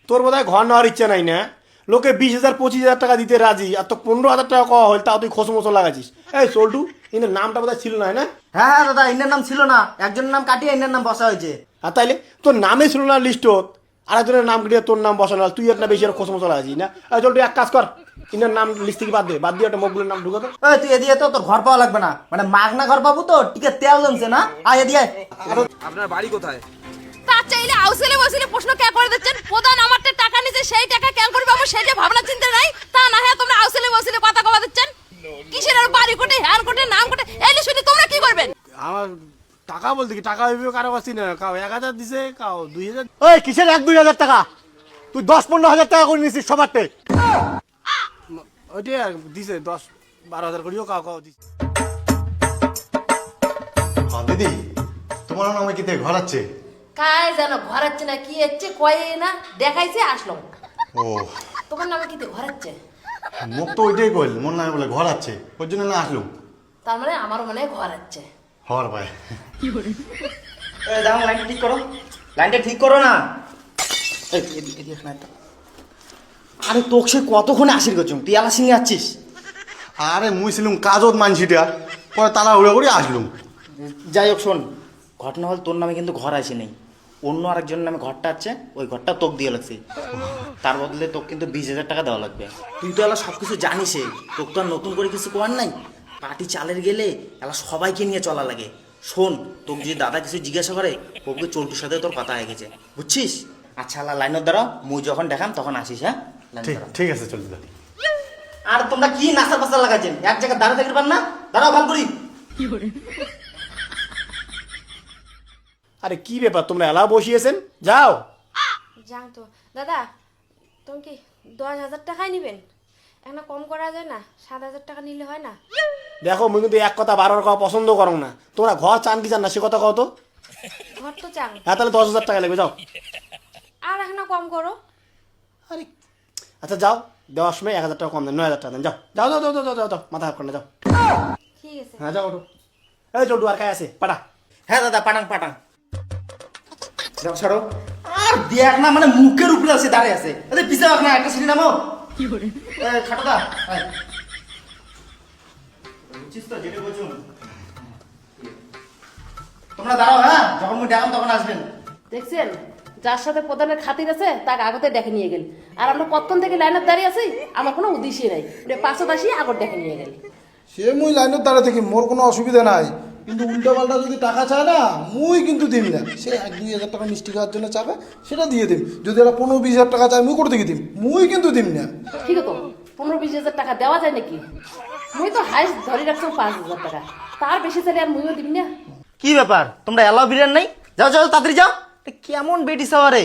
তোর বোধহয় ঘর নেওয়ার ইচ্ছা নাই না? লোকে 20,000 25,000 টাকা দিতে রাজি, আর তো 15,000 টাকা কওয়া হল, তাও তুই খোসমোসো লাগাছিস। এই সোল্টু, কিন্তু নামটা বোধহয় ছিল না, না? হ্যাঁ হ্যাঁ দাদা, ইন্ডিয়ার নাম ছিল না, একজনের নাম কাটিয়ে ইন্ডিয়ার নাম বসা হয়েছে। আর তাইলে তোর নামে ছিল না লিস্ট, আরেকজনের নাম কেটে তোর নাম বসানো, তুই একটা বেশি আর খোসমোসো লাগাছিস না? এই চল, তুই এক কাজ কর, ইন্ডিয়ার নাম লিস্ট থেকে বাদ দিয়ে একটা মকবুলের নাম ঢুকাতো। ওই তুই এদিকে তো, তোর ঘর পাওয়া লাগবে না, মানে মাগনা ঘর পাবো তো, টিকে তেল জমছে না, আয় এদিকে। আপনার বাড়ি কোথায়? তা চাইলে আউসেলে বসিলে প্রশ্ন কে করে দিচ্ছেন? প্রধান আমারতে টাকা নিছে, সেই টাকা কেন করবে আমি সেই যে ভাবনা চিন্তা নাই। তা না হ্যাঁ তোমরা আউসেলে বসিলে কথা কবা দিচ্ছেন কিসের? আর বাড়ি কোটে, হ্যান কোটে, নাম কোটে, এলে শুনি তোমরা কি করবেন? আমার টাকা বলতে কি, টাকা হইবে কারো কাছে না, কাউ 1,000 দিছে, কাউ 2,000। ওই কিসের 1-2,000 টাকা? তুই 10-15,000 টাকা করে নিছিস সবারতে। ওইটাই আর দিছে 10-12,000 করিও কাউ দিছে। দিদি, তোমার নামে কি ঘোরাচ্ছে? কাই জানো ঘরাচ্ছে না কি হচ্ছে, কয়ে না দেখাইছে আসলো। ও, তোমার নামে কি ঘরাচ্ছে? মুখ তো ওইটাই কইল, মন নামে বলে ঘোরাচ্ছে, ওই জন্য না আসলুম। তার মানে আমারও মনে হয় ঘরাচ্ছে। হওয়ার ভাই। এই দাও, লাইনটা ঠিক করো, লাইনটা ঠিক করো না। এই এদিকে না তো। আরে তোকে সে কতক্ষণে আসির গেছুম, তুই আলা সিংহে আছিস? আরে মুই ছিলুম কাজত মানছিটা, পরে তারা উড়ে উড়ে আসলুম। যাই হোক শোন, ঘটনা হল তোর নামে কিন্তু ঘর আসে নেই, অন্য আরেকজনের নামে ঘরটা আছে, ওই ঘরটা তোকে দিয়ে লাগছে। তার বদলে তোকে কিন্তু 20,000 টাকা দেওয়া লাগবে। তুই তো এলা সব কিছু জানিসই, তোকে তো আর নতুন করে কিছু করার নাই। পার্টি চালের গেলে এলা সবাইকে নিয়ে চলা লাগে। শোন, তোকে যদি দাদা কিছু জিজ্ঞাসা করে, ওকে চল্টুর সাথে তোর কথা হয়ে গেছে, বুঝছিস? আচ্ছা আল্লাহ লাইনের দ্বারা মুই যখন দেখাম তখন আসিস, হ্যাঁ? লাইন ঠিক দাঁড়াও। ঠিক আছে, চলে যা। আর তোমরা কি নাস্তা পাস্তা লাগাচ্ছেন, এক জায়গায় দাঁড়িয়ে থাকতে পার না? দাঁড়াও ভাল করি। আরে কি ব্যাপার, তোমরা এলা বসিয়েছেন? যাও। যাও তো দাদা, তুমি কি 10,000 টাকাই নিবেন? একটা কম করা যায় না? 7,000 টাকা নিলে হয় না? দেখো, মুই কিন্তু এক কথা বারবার কথা পছন্দ করো না। তোমরা ঘর চান কি চান না সে কথা কও তো। ঘর তো চান, হ্যাঁ, তাহলে 10,000 টাকা লাগবে, যাও। আর একটা কম করো। আরে আচ্ছা যাও, দেওয়ার সময় 1,000 টাকা কম দেন, 9,000 টাকা দেন, যাও যাও যাও যাও যাও যাও যাও, মাথা হাত করে না, যাও। ঠিক আছে। হ্যাঁ যাও, ওঠো। এই চলটু আর কাজ আছে, পাঠা। হ্যাঁ দাদা, পাঠান পাঠান। যাও ছাড়ো। আর দেখ না, মানে মুখের উপরে আছে, দাঁড়িয়ে আছে। আরে পিছে রাখ না, একটা সিঁড়ি নামো। খাটো দা, আয়। বুঝছিস তো যেটা বলছুম? তোমরা দাঁড়াও, হ্যাঁ? যখন মুই ডাকাম তখন আসবেন। দেখছেন, যার সাথে প্রধানের খাতির আছে তাকে আগতে ডেকে নিয়ে গেল, আর আমরা কতক্ষণ থেকে লাইনের দাঁড়িয়ে আছি, আমার কোনো উদ্দেশ্যই নাই, পাঁচশো আসি আগর ডেকে নিয়ে গেল। সে মুই লাইনের দ্বারা থেকে মোর কোনো অসুবিধা নাই, কিন্তু উল্টো পাল্টা যদি টাকা চায় না, মুই কিন্তু দিম না। সে 1-2 হাজার টাকা মিষ্টি খাওয়ার জন্য চাবে, সেটা দিয়ে দিম। যদি এরা 15-20 হাজার টাকা চায়, মুই করে থেকে দিম, মুই কিন্তু দিম না। ঠিক আছে, 15-20 হাজার টাকা দেওয়া যায় নাকি? মুই তো হাইস্ট ধরে রাখছি 5,000 টাকা, তার বেশি চাইলে আর মুইও দিব না। কি ব্যাপার, তোমরা এলাও বিরিয়ান নাই? যাও যাও, তাড়াতাড়ি যাও। এ কেমন বেটি সাওয়ারে,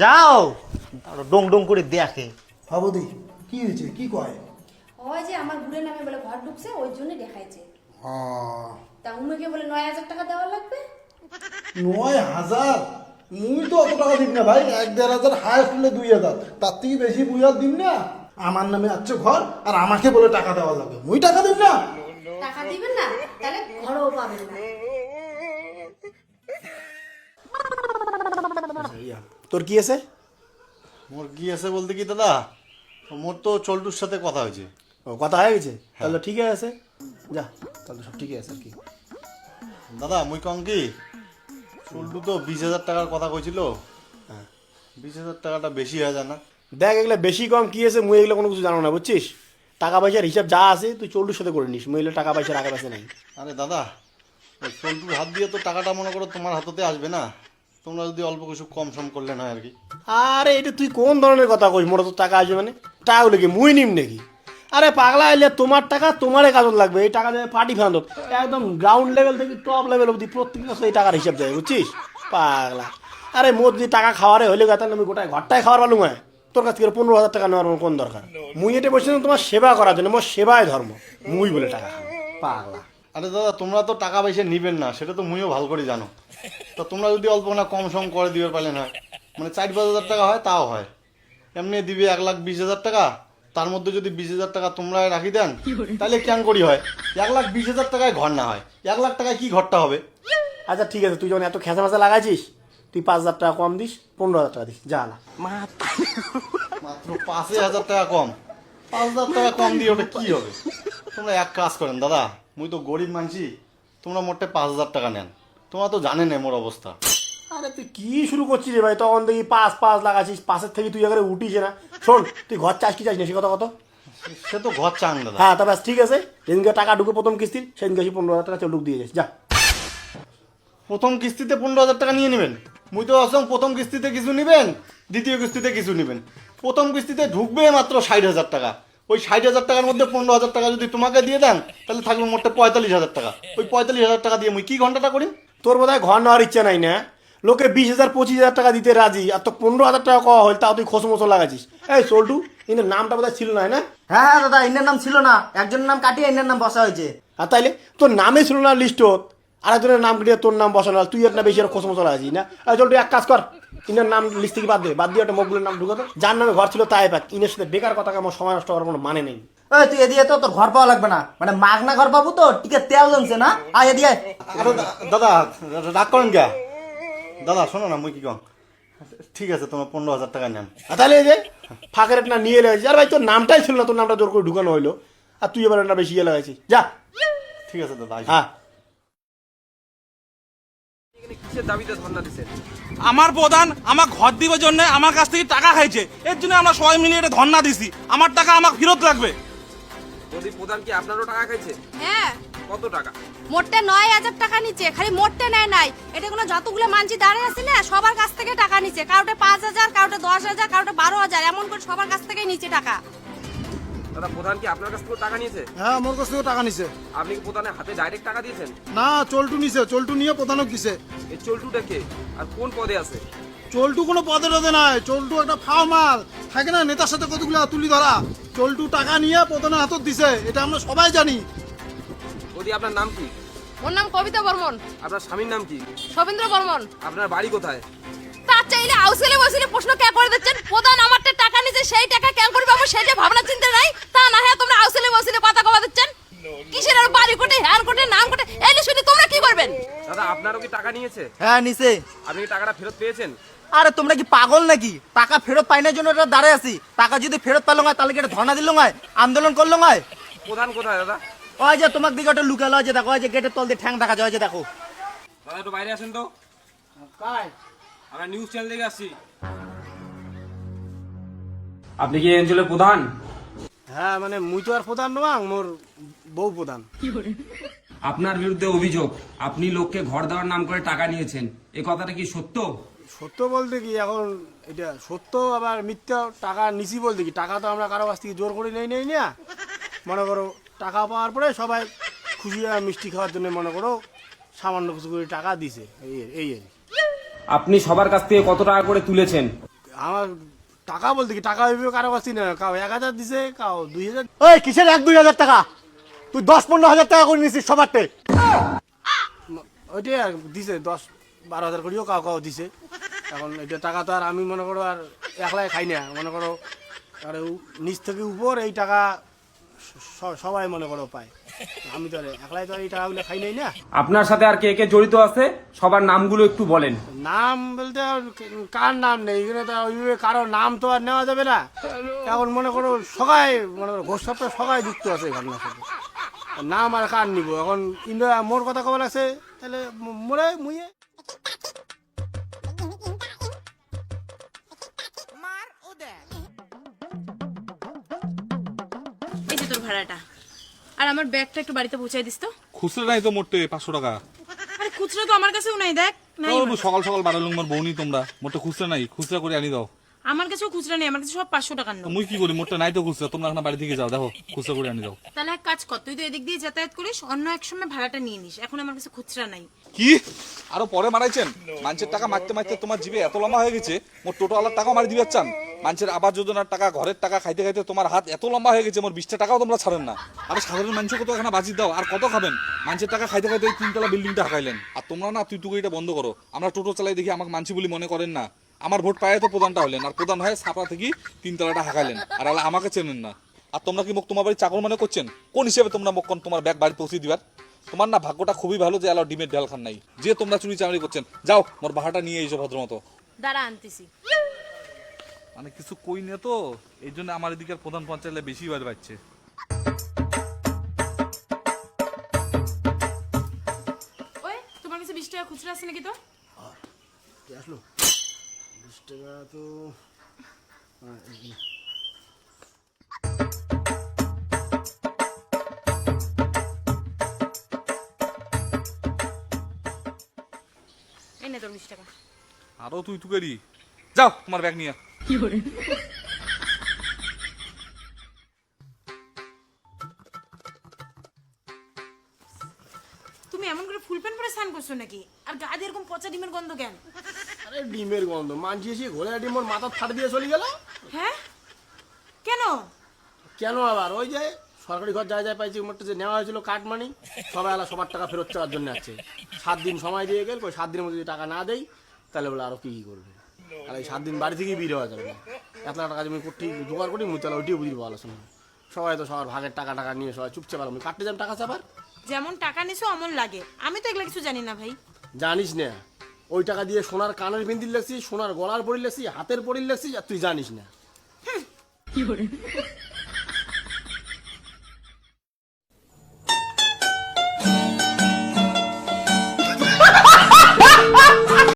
যাও। ডং ডং করে দেখে। ভাবদি, কি হয়েছে, কি কয়? হয় যে আমার বুড়ের নামে বলে ঘর ঢুকছে, ওই জন্য দেখাইছে। হ্যাঁ, তা উমেকে বলে 9,000 টাকা দেওয়া লাগবে। 9,000? মুই তো অত টাকা দিম না ভাই, 1-1.5 হাজার, হাইস্ট হলে 2,000, তার থেকে বেশি মুই আর দিম না। আমার নামে আছে ঘর, আর আমাকে বলে টাকা দেওয়া লাগবে, মুই টাকা দিম না। টাকা দিবেন না, তাহলে ঘরও পাবেন না। তোর কি আছে? মোর কি আছে বলতে কি দাদা, মোর তো চল্টুর সাথে কথা হয়েছে। ও, কথা হয়ে গেছে, তাহলে ঠিক আছে, যা, তাহলে সব ঠিকই আছে আর কি। দাদা মুই কম কি, চল্টু তো 20,000 টাকার কথা কইছিল। হ্যাঁ, 20,000 টাকাটা বেশি হয়ে যায় না? দেখ, এগুলো বেশি কম কি আছে, মুই এগুলো কোনো কিছু জানো না, বুঝছিস? টাকা পয়সার হিসাব যা আছে তুই চল্টুর সাথে করে নিস, মুই এগুলো টাকা পয়সার আগে পাশে নাই। আরে দাদা, ওই চল্টুর হাত দিয়ে তো টাকাটা মনে করো তোমার হাততে আসবে না, তোমরা যদি অল্প কিছু কম সম করলে না আর কি। আরে এটা তুই কোন ধরনের কথা কইস, মোটা তো টাকা আসবে মানে? টাকা হলে কি মুই নিম নাকি? আরে পাগলা, এলে তোমার টাকা তোমারে কাজত লাগবে, এই টাকা দেবে পার্টি ফান্ডত, একদম গ্রাউন্ড লেভেল থেকে টপ লেভেল অবধি প্রত্যেক মাসে এই টাকার হিসাব দেয়, বুঝছিস? পাগলা, আরে মোর যদি টাকা খাওয়ারে হলে কথা আমি গোটায় ঘরটায় খাওয়ার পারলুম। হ্যাঁ, তোর কাছ থেকে 15,000 টাকা নেওয়ার কোন দরকার? মুই এটা বলছিলাম তোমার সেবা করার জন্য, মোর সেবায় ধর্ম, মুই বলে টাকা খাবো, পাগলা। আরে দাদা, তোমরা তো টাকা পয়সা নিবেন না, সেটা তো মুইও ভালো করে জানো। তো তোমরা যদি অল্প না কম সম করে দিবে পারলেন হয়, মানে 4-5 হাজার টাকা হয় তাও হয়। এমনি দিবে 1,20,000 টাকা, তার মধ্যে যদি 20,000 টাকা তোমরা রাখি দেন, তাহলে কেন করি হয় 1,20,000 টাকায় ঘর না হয়, 1 লাখ টাকায় কি ঘরটা হবে? আচ্ছা ঠিক আছে, তুই যখন এত খেঁচা মেচা লাগাইছিস, তুই 5,000 টাকা কম দিস, 15,000 টাকা দিস, যা না। মাত্র 5,000 টাকা কম, 5,000 টাকা কম দিয়ে ওটা কি হবে? তোমরা এক কাজ করেন দাদা, মুই তো গরিব মানছি, তোমরা মোটে 5,000 টাকা নেন। তোমরা তো জানেন মোর অবস্থা। আরে তুই কি শুরু করছিস রে ভাই? তখন দেখি 5 লাগাচ্ছিস, 5-এর থেকে তুই এখানে উঠিস না। শোন, তুই ঘর চাস কি চাস না সে কথা কত? সে তো ঘর চান দাদা। হ্যাঁ, তা ব্যাস ঠিক আছে। যেদিনকে টাকা ঢুকে প্রথম কিস্তির, সেদিনকে 15,000 টাকা চলুক দিয়ে যাস, যা। প্রথম কিস্তিতে 15,000 টাকা নিয়ে নেবেন? মুই তো আসলাম প্রথম কিস্তিতে কিছু নেবেন, দ্বিতীয় কিস্তিতে কিছু নেবেন। প্রথম কিস্তিতে ঢুকবে মাত্র 60,000 টাকা। ওই 60,000 টাকার মধ্যে 15,000 টাকা যদি তোমাকে দিয়ে দেন, তাহলে থাকবে মোটে 45,000 টাকা। ওই 45,000 টাকা দিয়ে মুই কি ঘন্টাটা করি? তোর বোধহয় ঘর নেওয়ার ইচ্ছা নাই না? লোকে 20,000 25,000 টাকা দিতে রাজি, আর তো 15,000 টাকা কওয়া হয়, তাও তুই খোসমোসো লাগাচ্ছিস। এই চল্টু, কিন্তু নামটা বোধহয় ছিল না, না? হ্যাঁ দাদা, ইন্নের নাম ছিল না, একজনের নাম কাটিয়ে ইন্নের নাম বসা হয়েছে। আর তাইলে তোর নামে ছিল না লিস্টত, আরেকজনের নাম কেটে তোর নাম বসানো, তুই একটা বেশি আর খোসমোসো লাগাচ্ছিস না? চল তুই এক কাজ কর, ইনের নাম লিস্ট থেকে বাদ দিয়ে একটা মকবুলের নাম ঢুকাতো। যার নামে ঘর ছিল তাই পাক। ইনের সাথে বেকার কথা আমার সময় নষ্ট করার কোনো মানে নেই। ওই তুই এদিকে তো, তোর ঘর পাওয়া লাগবে না, মানে মাগনা ঘর পাবো তো, টিকে তেল জমছে না। আয় এদিকে। আরে দাদা, রাগ করেন কে? দাদা শোনো না, মুই কি কম, ঠিক আছে তোমার 15,000 টাকা নেন। আর তাহলে এই যে ফাঁকের একটা নিয়ে এলাইছিস, আর ভাই তোর নামটাই ছিল না, তোর নামটা জোর করে ঢুকানো হইলো, আর তুই এবার একটা বেশি ইয়ে লাগাইছিস, যা। ঠিক আছে দাদা। হ্যাঁ, এখানে কিসের দাবিতে ধর্ণা দিচ্ছেন? আমার প্রধান আমার ঘর দিবার জন্য আমার কাছ থেকে টাকা খাইছে, এর জন্য আমরা সবাই মিলে এটা ধর্ণা দিছি। আমার টাকা আমাকে ফেরত লাগবে। যদি প্রধান কি আপনারও টাকা খাইছে? হ্যাঁ, কত টাকা? মোটে 9,000 টাকা নিচে, খালি মোটে নেয় নাই। এটা কোনো যতগুলো মানছি দাঁড়িয়ে আছে না, সবার কাছ থেকে টাকা নিচে। কাউটে 5,000, কাউটে 10,000, কাউটে 12,000, এমন করে সবার কাছ থেকেই নিচে টাকা। দাদা, প্রধান কি আপনার কাছ থেকে টাকা নিয়েছে? হ্যাঁ, আমার কাছ থেকে টাকা নিছে। আপনি কি প্রধানের হাতে ডাইরেক্ট টাকা দিয়েছেন? না, চল্টু নিছে, চল্টু নিয়ে প্রধানক দিছে। এই চল্টুটা কে আর কোন পদে আছে? চল্টু কোনো পদে টদে নাই, চল্টু একটা ফাও মাল থাকে না, নেতার সাথে কতগুলো তুলি ধরা। চল্টু টাকা নিয়ে প্রধানের হাতত দিছে, এটা আমরা সবাই জানি। যদি আপনার নাম কি? ওর নাম কবিতা বর্মন। আপনার স্বামীর নাম কি? শবীন্দ্র বর্মন। আপনার বাড়ি কোথায়? তা চাইলে আউসেলে বসিলে প্রশ্ন কে করে দিচ্ছেন? প্রধান আমারটা টাকা নিচে, সেই টাকা কেন করবে আমার সেটা ভাবনা চিন্তা নাই। তা না হ্যাঁ তোমরা আউসেলে বসিলে কথা কবা দিচ্ছেন। কিসের আর বাড়ি কোটে, হ্যান কোটে, নাম কোটে, এলে শুনি তোমরা কি করবেন? দাদা, আপনারও কি টাকা নিয়েছে? হ্যাঁ নিছে। আপনি কি টাকাটা ফেরত পেয়েছেন? আরে তোমরা কি পাগল নাকি? টাকা ফেরত পাই না জন্য এটা দাঁড়ায় আছি। টাকা যদি ফেরত পেলো হয়, তাহলে কি এটা ধর্ণা দিল হয়, আন্দোলন করলো হয়? প্রধান কোথায় দাদা? ওই যে তোমার দিকে ওটা লুকালো, ওই যে দেখো, ওই যে গেটের তল দিয়ে ঠ্যাং দেখা যায়, ওই যে দেখো। দাদা, একটু বাইরে আসেন তো। আমরা নিউজ চ্যানেল থেকে আসছি। আপনি কি এই অঞ্চলের প্রধান? হ্যাঁ, মানে মুই তো আর প্রধান নয়, মোর বউ প্রধান। আপনার বিরুদ্ধে অভিযোগ, আপনি লোককে ঘর দেওয়ার নাম করে টাকা নিয়েছেন, এই কথাটা কি সত্য? সত্য বলতে কি, এখন এটা সত্য আবার মিথ্যা, টাকা নিছি বলতে কি, টাকা তো আমরা কারো কাছ থেকে জোর করে নেই না। মনে করো টাকা পাওয়ার পরে সবাই খুশি আর মিষ্টি খাওয়ার জন্য মনে করো সামান্য কিছু করে টাকা দিছে, এই আর কি। আপনি সবার কাছ থেকে কত টাকা করে তুলেছেন? আমার টাকা বলতে কি, টাকা ওইভাবে কারো কাছ থেকে না, কাউ 1,000 দিছে, কাউ 2,000। ওই কিসের 1-2 হাজার টাকা? তুই 10-15 হাজার টাকা করে নিছিস সবারটে। ওইটাই আর দিছে, 10-12 হাজার করেও কাউ দিছে। এখন এটা টাকা তো আর আমি মনে করো আর একলাই খাই না, মনে করো আর নিচ থেকে উপর এই টাকা সবাই মনে করো পায়। আমি তো আর একলাই তো আর এই টাকাগুলো খাই নাই না। আপনার সাথে আর কে কে জড়িত আছে সবার নামগুলো একটু বলেন। নাম বলতে আর কার নাম নেই এখানে, তো ওইভাবে কারো নাম তো আর নেওয়া যাবে না। এখন মনে করো সবাই মনে করো ঘোষ সপ্তাহ সবাই যুক্ত আছে ঘটনার সাথে, নাম আর কার নিব? এখন ইন্ডিয়া মোর কথা কবার আছে, তাহলে মোরে মুইয়ে। এই যে তোর ভাড়াটা, আর আমার ব্যাগটা একটু বাড়িতে পৌঁছাই দিস তো। খুচরা নাই তো মোটে 500 টাকা। আরে খুচরা তো আমার কাছেও নাই, দেখ নাই। সকাল সকাল বাড়ালুম মোর বউনি, তোমরা মোটে খুচরা নাই, খুচরা করে আনি দাও। আমার কাছেও খুচরা নেই, আমার কাছে সব 500 টাকার নোট। মুই কি করি, মোটে নাই তো খুচরা, তোমরা এখন বাড়ি থেকে যাও, দেখো খুচরা করে আনি দাও। তাহলে এক কাজ কর, তুই তো এদিক দিয়ে যাতায়াত করিস, অন্য এক সময় ভাড়াটা নিয়ে নিস। এখন আমার কাছে খুচরা নাই। কি আরো পরে মারাইছেন? মানুষের টাকা মারতে মারতে তোমার জিভে এত লম্বা হয়ে গেছে, মোর টোটোওয়ালার টাকা মারি দিবে চান। মানুষের আবাস যোজনার টাকা, ঘরের টাকা খাইতে খাইতে তোমার হাত এত লম্বা হয়ে গেছে, মোর 20টা টাকাও তোমরা ছাড়েন না। আরে সাধারণ মানুষকে তো এখানে বাজি দাও, আর কত খাবেন? মানুষের টাকা খাইতে খাইতে এই 3 তলা বিল্ডিংটা হাঁকাইলেন। আর তোমরা না, তুই টুকু এটা বন্ধ করো। আমরা টোটো চালাই দেখি আমাকে মানছি বলে মনে করেন না। আমার ভোট পায়ে তো প্রধানটা হলেন, আর প্রধান হয়ে ছাপা থেকে 3 তলাটা হাঁকাইলেন, আর আমাকে চেনেন না। আর তোমরা কি মুখ তোমার বাড়ি চাকর মনে করছেন? কোন হিসেবে তোমরা মুখ তোমার ব্যাগ বাড়ি পৌঁছে দিবার? তোমার না ভাগ্যটা খুবই ভালো যে আলো ডিমের ডাল খান নাই, যে তোমরা চুরি চামারি করছেন। যাও মোর বাহাটা নিয়ে এসো ভদ্র মতো। দাঁড়া আনতেছি। মানে কিছু কই না তো, এই জন্য আমার এদিকের প্রধান পঞ্চায়েত বেশি বার পাচ্ছে। ওই তোমার কাছে 20 টাকা খুচরা আছে নাকি? তো আসলো 20 টাকা তো এই নে তোর 20 টাকা। আরো তুই তুকারি, যাও তোমার ব্যাগ নিয়ে। তুমি এমন করে ফুল প্যান্ট পরে স্নান করছো নাকি? আর গা দিয়ে এরকম পচা ডিমের গন্ধ কেন? আরে ডিমের গন্ধ মানছি এসে ঘোড়া ডিম ওর মাথা ফাট দিয়ে চলে গেল। হ্যাঁ কেন? কেন আবার ওই যে সরকারি ঘর যায় যায় পাইছি উমরটা যে নেওয়া হয়েছিল কাটমানি, সবাই আলা সবার টাকা ফেরত চাওয়ার জন্য আছে। 7 দিন সময় দিয়ে গেল, ওই 7 দিনের মধ্যে যদি টাকা না দেই তাহলে বলে আরো কি করবে। আর এই 7 দিন বাড়ি থেকেই বের হওয়া যাবে না। 1 লাখ টাকা জমি করতে জোগাড় করি মুই তাহলে ওইটিও বুঝবো আলোচনা। সবাই তো সবার ভাগের টাকা টাকা নিয়ে সবাই চুপচাপ আমি কাটতে যাম টাকা চাপার। যেমন টাকা নিছো অমন লাগে। আমি তো এগুলা কিছু জানি না ভাই। জানিস না ওই টাকা দিয়ে সোনার কানের বিন্দির লেগছি, সোনার গলার পরি লেগছি, হাতের পরি লেগছি, আর তুই জানিস না।